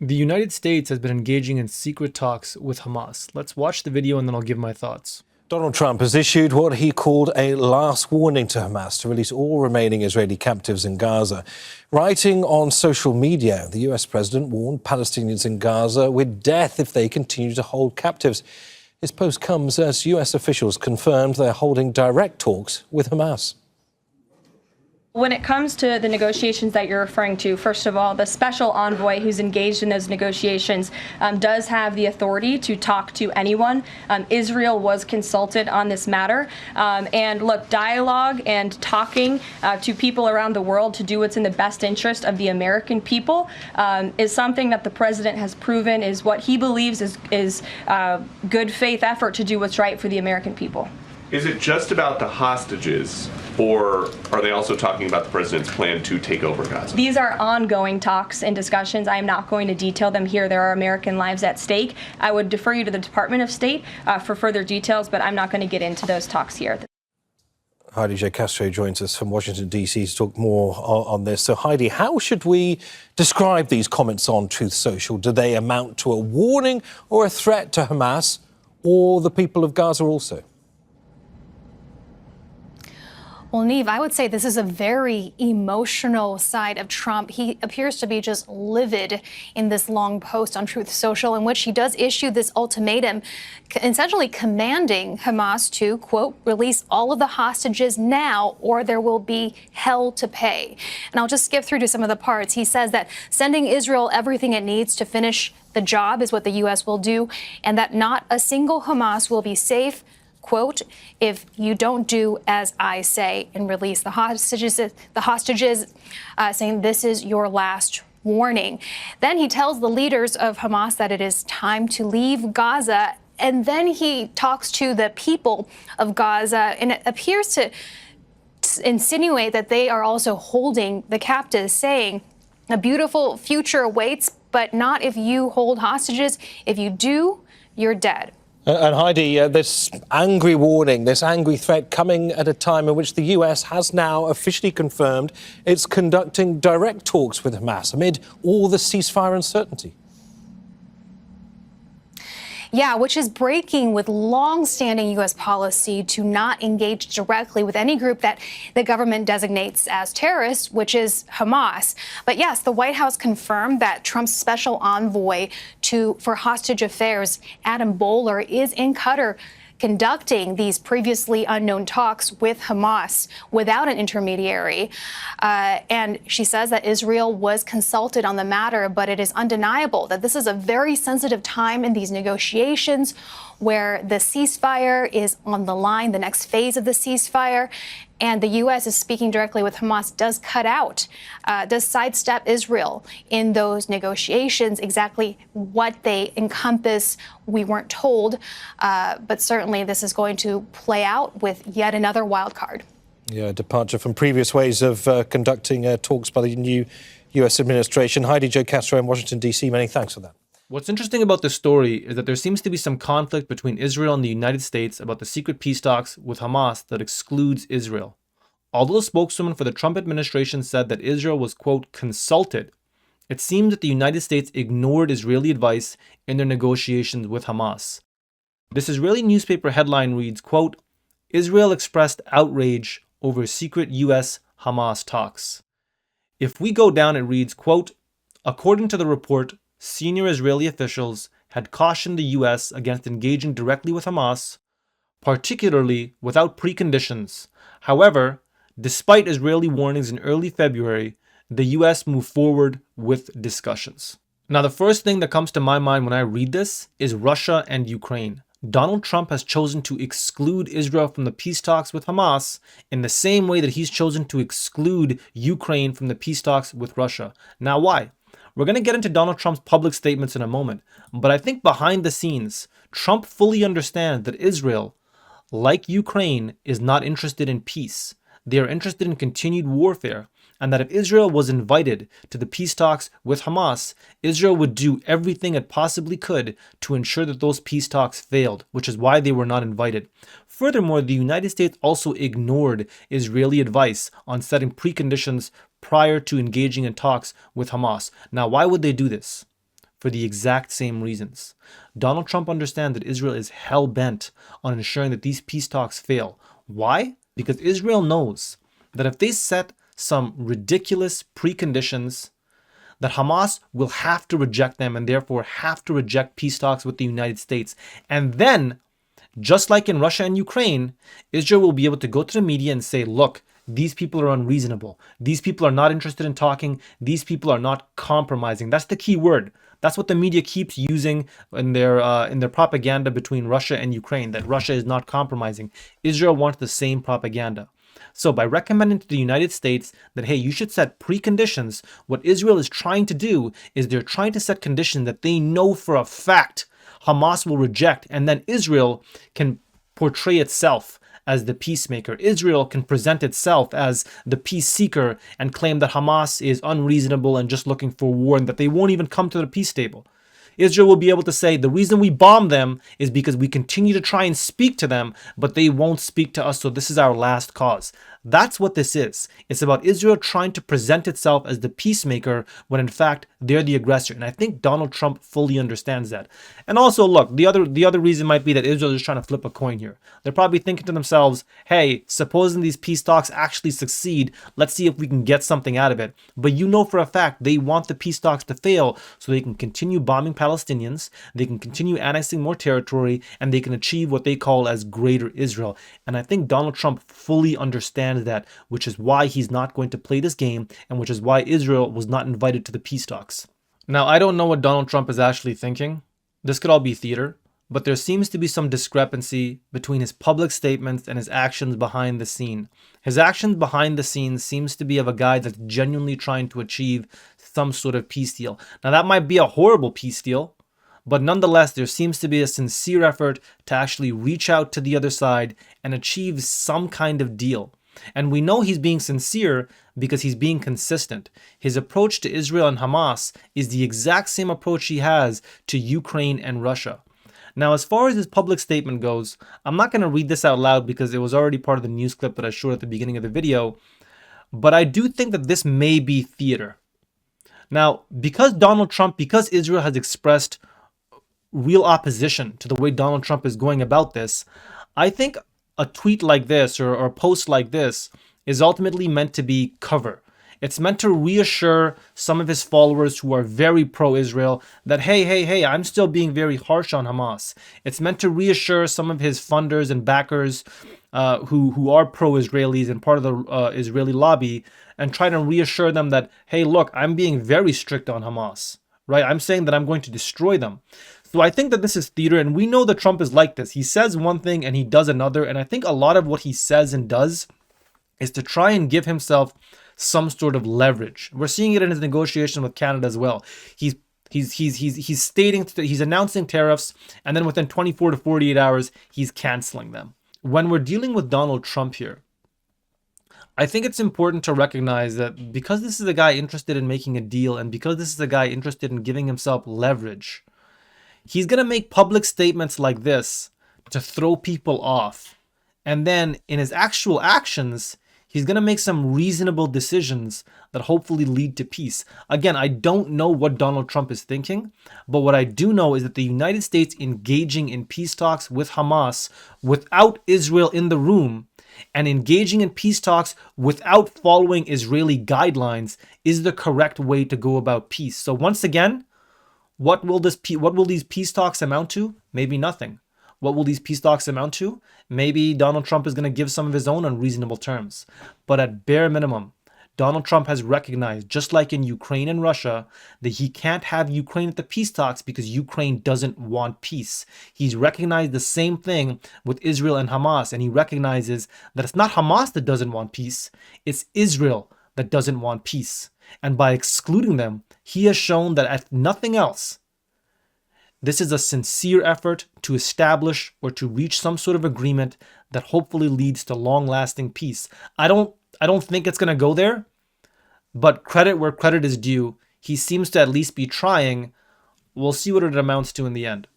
The United States has been engaging in secret talks with Hamas. Let's watch the video and then I'll give my thoughts. Donald Trump has issued what he called a last warning to Hamas to release all remaining Israeli captives in Gaza. Writing on social media, the US president warned Palestinians in Gaza with death if they continue to hold captives. His post comes as US officials confirmed they're holding direct talks with Hamas. When it comes to the negotiations that you're referring to, first of all, the special envoy who's engaged in those negotiations does have the authority to talk to anyone. Israel was consulted on this matter. And look, dialogue and talking to people around the world to do what's in the best interest of the American people is something that the president has proven is what he believes is good faith effort to do what's right for the American people. Is it just about the hostages, or are they also talking about the president's plan to take over Gaza? These are ongoing talks and discussions. I am not going to detail them here. There are American lives at stake. I would defer you to the Department of State for further details, but I'm not going to get into those talks here. Heidi J. Castro joins us from Washington, D.C. to talk more on this. So, Heidi, how should we describe these comments on Truth Social? Do they amount to a warning or a threat to Hamas or the people of Gaza also? Well, Neve, I would say this is a very emotional side of Trump. He appears to be just livid in this long post on Truth Social, in which he does issue this ultimatum, essentially commanding Hamas to, quote, release all of the hostages now or there will be hell to pay. And I'll just skip through to some of the parts. He says that sending Israel everything it needs to finish the job is what the U.S. will do, and that not a single Hamas will be safe, quote, if you don't do as I say and release the hostages, saying this is your last warning. Then he tells the leaders of Hamas that it is time to leave Gaza. And then he talks to the people of Gaza, and it appears to insinuate that they are also holding the captives, saying a beautiful future awaits, but not if you hold hostages. If you do, you're dead. And Heidi, this angry warning, this angry threat coming at a time in which the US has now officially confirmed it's conducting direct talks with Hamas amid all the ceasefire uncertainty. Yeah, which is breaking with long-standing U.S. policy to not engage directly with any group that the government designates as terrorists, which is Hamas. But yes, the White House confirmed that Trump's special envoy for hostage affairs, Adam Boehler, is in Qatar conducting these previously unknown talks with Hamas without an intermediary. And she says that Israel was consulted on the matter, but it is undeniable that this is a very sensitive time in these negotiations where the ceasefire is on the line, the next phase of the ceasefire. And the U.S. is speaking directly with Hamas, does sidestep Israel in those negotiations. Exactly what they encompass, we weren't told. But certainly this is going to play out with yet another wild card. Yeah, departure from previous ways of conducting talks by the new U.S. administration. Heidi J. Castro in Washington, D.C., many thanks for that. What's interesting about this story is that there seems to be some conflict between Israel and the United States about the secret peace talks with Hamas that excludes Israel. Although the spokeswoman for the Trump administration said that Israel was, quote, consulted, it seems that the United States ignored Israeli advice in their negotiations with Hamas. This Israeli newspaper headline reads, quote, Israel expressed outrage over secret U.S.-Hamas talks. If we go down, it reads, quote, according to the report, senior Israeli officials had cautioned the U.S. against engaging directly with Hamas, particularly without preconditions. However, despite Israeli warnings in early February, the U.S. moved forward with discussions. Now, the first thing that comes to my mind when I read this is Russia and Ukraine. Donald Trump has chosen to exclude Israel from the peace talks with Hamas in the same way that he's chosen to exclude Ukraine from the peace talks with Russia. Now, why? We're going to get into Donald Trump's public statements in a moment, but I think behind the scenes, Trump fully understands that Israel, like Ukraine, is not interested in peace. They are interested in continued warfare, and that if Israel was invited to the peace talks with Hamas, Israel would do everything it possibly could to ensure that those peace talks failed, which is why they were not invited. Furthermore, the United States also ignored Israeli advice on setting preconditions prior to engaging in talks with Hamas. Now, why would they do this? for the exact same reasons. Donald Trump understands that Israel is hell-bent on ensuring that these peace talks fail. Why? Because Israel knows that if they set some ridiculous preconditions, that Hamas will have to reject them and therefore have to reject peace talks with the United States. And then, just like in Russia and Ukraine, Israel will be able to go to the media and say, look, these people are unreasonable. These people are not interested in talking. These people are not compromising. That's the key word. That's what the media keeps using in their propaganda between Russia and Ukraine, that Russia is not compromising. Israel wants the same propaganda. So by recommending to the United States that, hey, you should set preconditions, what Israel is trying to do is they're trying to set conditions that they know for a fact Hamas will reject, and then Israel can portray itself as the peacemaker. Israel can present itself as the peace seeker and claim that Hamas is unreasonable and just looking for war and that they won't even come to the peace table. Israel will be able to say the reason we bomb them is because we continue to try and speak to them, but they won't speak to us, so this is our last cause. That's what this is. It's about Israel trying to present itself as the peacemaker when in fact they're the aggressor. And I think Donald Trump fully understands that. And also, look, the other reason might be that Israel is trying to flip a coin here. They're probably thinking to themselves, hey, supposing these peace talks actually succeed, let's see if we can get something out of it. But you know for a fact they want the peace talks to fail so they can continue bombing Palestinians, they can continue annexing more territory, and they can achieve what they call as Greater Israel. And I think Donald Trump fully understands that, which is why he's not going to play this game and which is why Israel was not invited to the peace talks. Now, I don't know what Donald Trump is actually thinking. This could all be theater, but there seems to be some discrepancy between his public statements and his actions behind the scene. His actions behind the scenes seems to be of a guy that's genuinely trying to achieve some sort of peace deal. Now, that might be a horrible peace deal, but nonetheless, there seems to be a sincere effort to actually reach out to the other side and achieve some kind of deal. And we know he's being sincere because he's being consistent. His approach to Israel and Hamas is the exact same approach he has to Ukraine and Russia. Now, as far as his public statement goes, I'm not going to read this out loud because it was already part of the news clip that I showed at the beginning of the video, but I do think that this may be theater. Now, because Israel has expressed real opposition to the way Donald Trump is going about this, I think a tweet like this or a post like this is ultimately meant to be cover. It's meant to reassure some of his followers who are very pro-Israel that, hey, I'm still being very harsh on Hamas. It's meant to reassure some of his funders and backers who are pro-Israelis and part of the Israeli lobby and try to reassure them that, hey, look, I'm being very strict on Hamas, right? I'm saying that I'm going to destroy them. So I think that this is theater, and we know that Trump is like this. He says one thing and he does another, and I think a lot of what he says and does is to try and give himself some sort of leverage. We're seeing it in his negotiation with Canada as well. He's stating, he's announcing tariffs, and then within 24 to 48 hours, he's canceling them. When we're dealing with Donald Trump here, I think it's important to recognize that because this is a guy interested in making a deal, and because this is a guy interested in giving himself leverage, he's going to make public statements like this to throw people off. And then in his actual actions, he's going to make some reasonable decisions that hopefully lead to peace. Again, I don't know what Donald Trump is thinking, but what I do know is that the United States engaging in peace talks with Hamas without Israel in the room and engaging in peace talks without following Israeli guidelines is the correct way to go about peace. So once again, what will these peace talks amount to? Maybe nothing. What will these peace talks amount to? Maybe Donald Trump is going to give some of his own on reasonable terms. But at bare minimum, Donald Trump has recognized, just like in Ukraine and Russia, that he can't have Ukraine at the peace talks because Ukraine doesn't want peace. He's recognized the same thing with Israel and Hamas, and he recognizes that it's not Hamas that doesn't want peace, it's Israel that doesn't want peace. And by excluding them, he has shown that if nothing else, this is a sincere effort to establish or to reach some sort of agreement that hopefully leads to long-lasting peace. I don't think it's going to go there, but credit where credit is due. He seems to at least be trying. We'll see what it amounts to in the end.